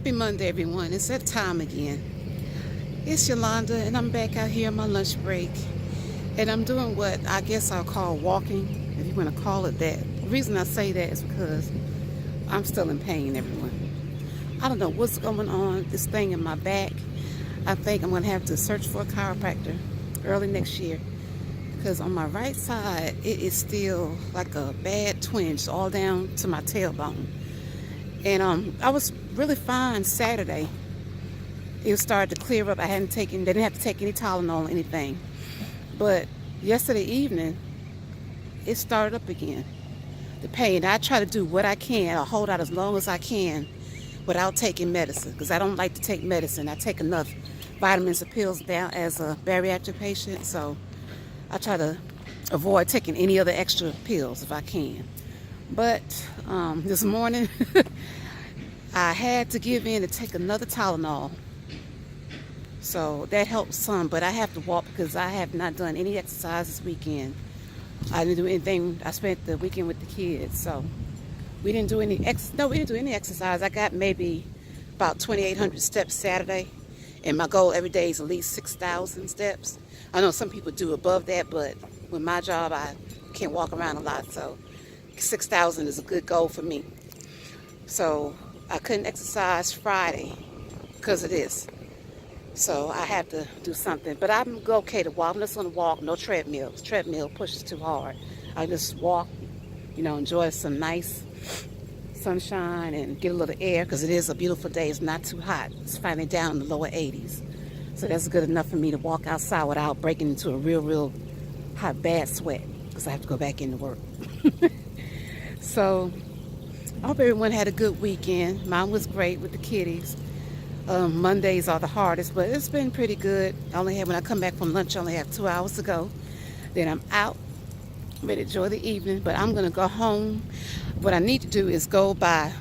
Happy Monday, everyone. It's that time again. It's Yolanda, and I'm back out here on my lunch break. And I'm doing what I guess I'll call walking, if you want to call it that. The reason I say that is because I'm still in pain, everyone. I don't know what's going on, this thing in my back. I think I'm going to have to search for a chiropractor early next year. Because on my right side, it is still like a bad twinge all down to my tailbone. And I was really fine Saturday. It started to clear up. Didn't have to take any Tylenol or anything. But yesterday evening, it started up again. The pain. I try to do what I can. I hold out as long as I can without taking medicine. Because I don't like to take medicine. I take enough vitamins and pills down as a bariatric patient. So I try to avoid taking any other extra pills if I can. But this morning, I had to give in and take another Tylenol. So that helps some, but I have to walk because I have not done any exercise this weekend. I didn't do anything. I spent the weekend with the kids, so we didn't do any exercise. I got maybe about 2,800 steps Saturday, and my goal every day is at least 6,000 steps. I know some people do above that, but with my job, I can't walk around a lot, so 6,000 is a good goal for me. So I couldn't exercise Friday because of this. So I have to do something. But I'm okay to walk. I'm just going to walk. No treadmills. Treadmill pushes too hard. I just walk, enjoy some nice sunshine and get a little air because it is a beautiful day. It's not too hot. It's finally down in the lower 80s. So that's good enough for me to walk outside without breaking into a real hot, bad sweat because I have to go back into work. So I hope everyone had a good weekend. Mine was great with the kiddies. Mondays are the hardest, but it's been pretty good. When I come back from lunch, I only have 2 hours to go. Then I'm out, ready to enjoy the evening, but I'm going to go home. What I need to do is go by,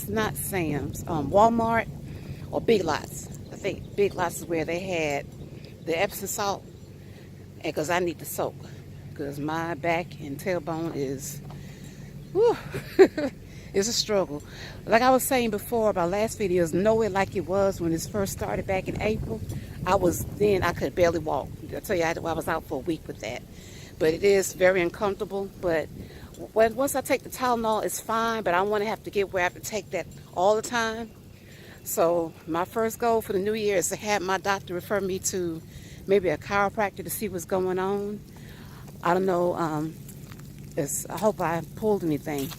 not Sam's, Walmart or Big Lots. I think Big Lots is where they had the Epsom salt, because I need to soak, because my back and tailbone is, whew, it's a struggle. Like I was saying before, about last videos, nowhere like it was when this first started back in April. I could barely walk. I tell you, I was out for a week with that. But it is very uncomfortable. But once I take the Tylenol, it's fine. But I want to have to get where I have to take that all the time. So my first goal for the new year is to have my doctor refer me to maybe a chiropractor to see what's going on. I don't know. I hope I pulled anything.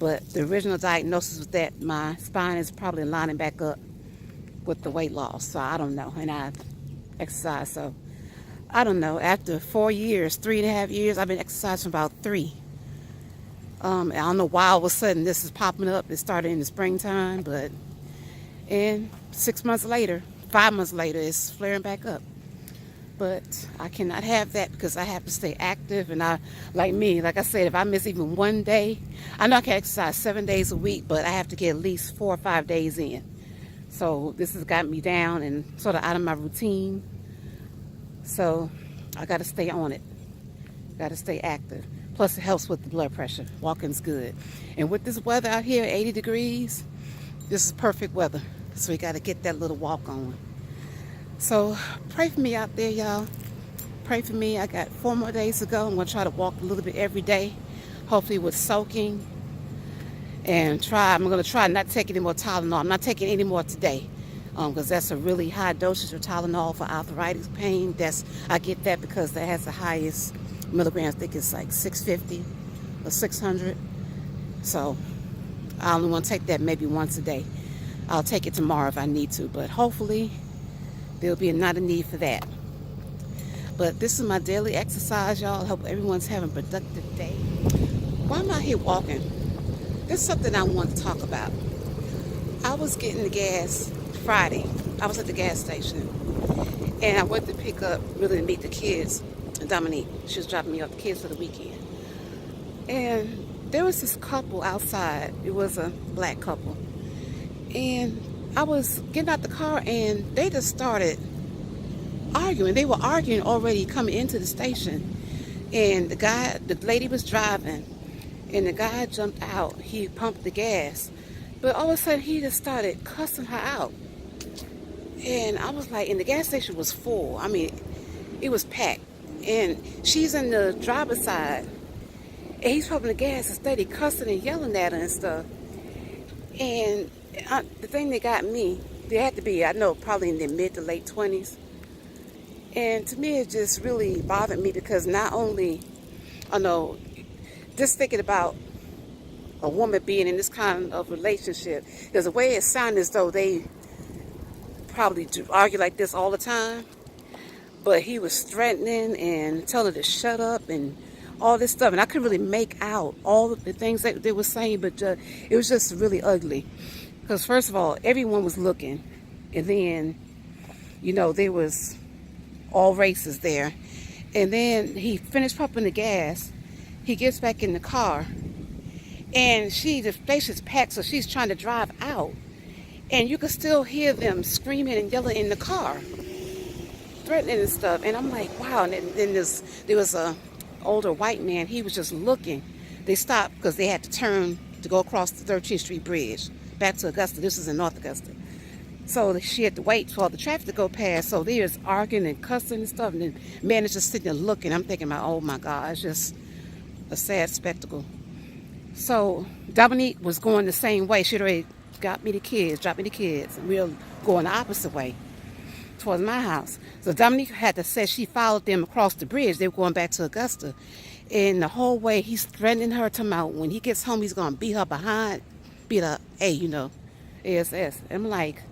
But the original diagnosis was that my spine is probably lining back up with the weight loss. So I don't know. And I exercise. So I don't know. After 4 years, 3.5 years, I've been exercising about 3. I don't know why all of a sudden this is popping up. It started in the springtime. And 6 months later, 5 months later, it's flaring back up. But I cannot have that because I have to stay active. And like I said, if I miss even one day, I know I can exercise 7 days a week, but I have to get at least 4 or 5 days in. So this has got me down and sort of out of my routine. So I got to stay on it. Got to stay active. Plus it helps with the blood pressure. Walking's good. And with this weather out here, 80 degrees, this is perfect weather. So we got to get that little walk on. So pray for me out there, y'all. Pray for me. I got 4 more days to go. I'm going to try to walk a little bit every day, hopefully with soaking. And I'm going to try not to take any more Tylenol. I'm not taking any more today because that's a really high dosage of Tylenol for arthritis pain. I get that because that has the highest milligrams. I think it's like 650 or 600. So I only want to take that maybe once a day. I'll take it tomorrow if I need to, but hopefully there'll be not a need for that. But this is my daily exercise, y'all. I hope everyone's having a productive day. While I'm out here walking, there's something I want to talk about. I was getting the gas Friday. I was at the gas station. And I went to to meet the kids. Dominique, she was dropping me off the kids for the weekend. And there was this couple outside. It was a black couple. And I was getting out the car and they just started arguing. They were arguing already coming into the station. And the lady was driving and the guy jumped out. He pumped the gas But all of a sudden, he just started cussing her out. And I was like, and the gas station was full. I mean, it was packed. And she's in the driver's side. And he's pumping the gas and steady cussing and yelling at her and stuff. And the thing that got me, they had to be, I know, probably in their mid to late 20s. And to me, it just really bothered me because not only, I know, just thinking about a woman being in this kind of relationship, there's a way it sounded as though they probably do argue like this all the time. But he was threatening and telling her to shut up and all this stuff. And I couldn't really make out all of the things that they were saying, but it was just really ugly. Because first of all, everyone was looking. And then, you know, there was all races there. And then he finished pumping the gas. He gets back in the car. And the place is packed, so she's trying to drive out. And you could still hear them screaming and yelling in the car, threatening and stuff. And I'm like, wow. And then there was a older white man. He was just looking. They stopped because they had to turn to go across the 13th Street Bridge back to Augusta. This is in North Augusta. So she had to wait for the traffic to go past. So they was arguing and cussing and stuff. And the man is just sitting there looking. I'm thinking, oh my God, it's just a sad spectacle. So Dominique was going the same way. She'd already dropped me the kids. And we were going the opposite way towards my house. So Dominique had to say she followed them across the bridge. They were going back to Augusta. And the whole way he's threatening her to mount. When he gets home, he's going to beat her behind, beat her, ASS. I'm like,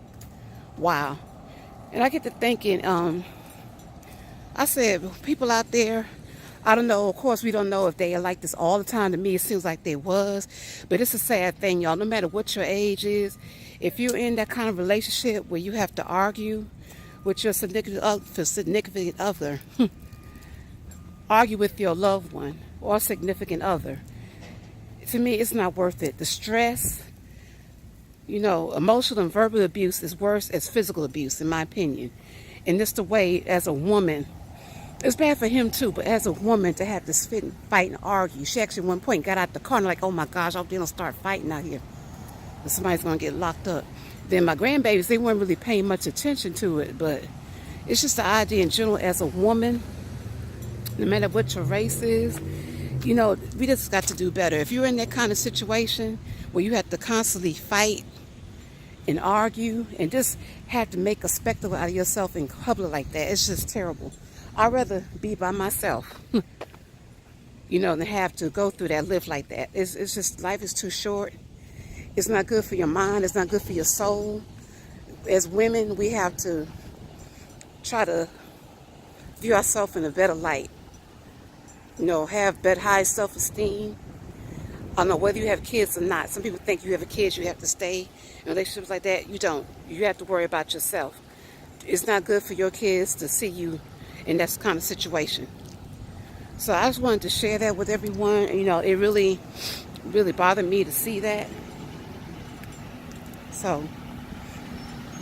wow. And I get to thinking, I said, people out there, I don't know, of course we don't know if they are like this all the time. To me, it seems like they was. But it's a sad thing, y'all. No matter what your age is, if you're in that kind of relationship where you have to argue with your significant other, argue with your loved one or significant other, to me, it's not worth it. The stress, emotional and verbal abuse is worse as physical abuse, in my opinion. And it's the way, as a woman, it's bad for him too, but as a woman to have to sit and fight and argue. She actually at one point got out the car and like, oh my gosh, I hope they don't start fighting out here. But somebody's going to get locked up. Then my grandbabies, they weren't really paying much attention to it, but it's just the idea in general as a woman, no matter what your race is, we just got to do better. If you're in that kind of situation where you have to constantly fight and argue and just have to make a spectacle out of yourself in public like that, it's just terrible. I'd rather be by myself, than have to go through that, live like that. It's just, life is too short. It's not good for your mind. It's not good for your soul. As women, we have to try to view ourselves in a better light. Have better high self-esteem. I don't know whether you have kids or not. Some people think you have a kid, you have to stay in relationships like that. You don't. You have to worry about yourself. It's not good for your kids to see you in that kind of situation. So I just wanted to share that with everyone. It really, really bothered me to see that. So,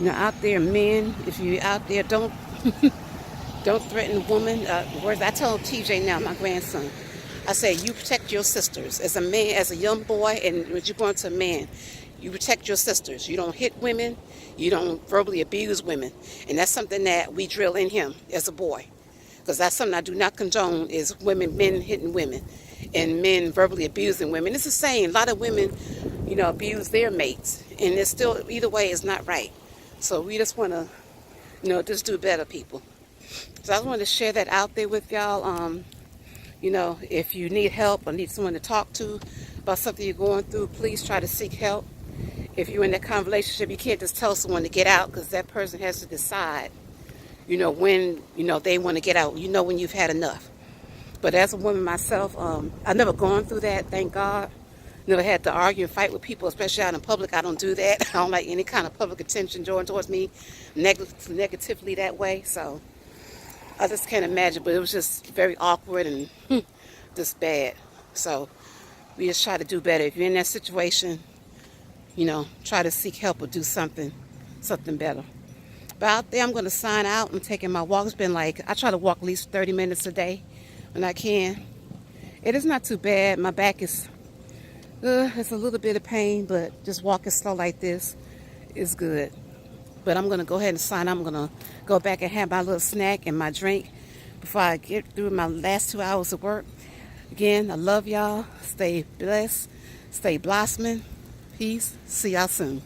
out there, men, if you're out there, don't don't threaten women. Words I tell TJ now, my grandson, I say, you protect your sisters. As a man, as a young boy, and when you're going to a man, you protect your sisters. You don't hit women. You don't verbally abuse women. And that's something that we drill in him as a boy. Because that's something I do not condone, is men hitting women and men verbally abusing women. It's the same. A lot of women, abuse their mates. And it's still, either way, it's not right. So we just want to, just do better, people. So I just wanted to share that out there with y'all. If you need help or need someone to talk to about something you're going through, please try to seek help. If you're in that kind of relationship, you can't just tell someone to get out, because that person has to decide, when, they want to get out. When you've had enough. But as a woman myself, I've never gone through that, thank God. Never had to argue and fight with people, especially out in public. I don't do that. I don't like any kind of public attention drawn towards me negatively that way. So I just can't imagine. But it was just very awkward and just bad. So we just try to do better. If you're in that situation, try to seek help or do something better. But out there, I'm going to sign out. I'm taking my walk. It's been I try to walk at least 30 minutes a day when I can. It is not too bad. My back is It's a little bit of pain, but just walking slow like this is good. But I'm going to go ahead and sign. I'm going to go back and have my little snack and my drink before I get through my last 2 hours of work. Again, I love y'all. Stay blessed. Stay blossoming. Peace. See y'all soon.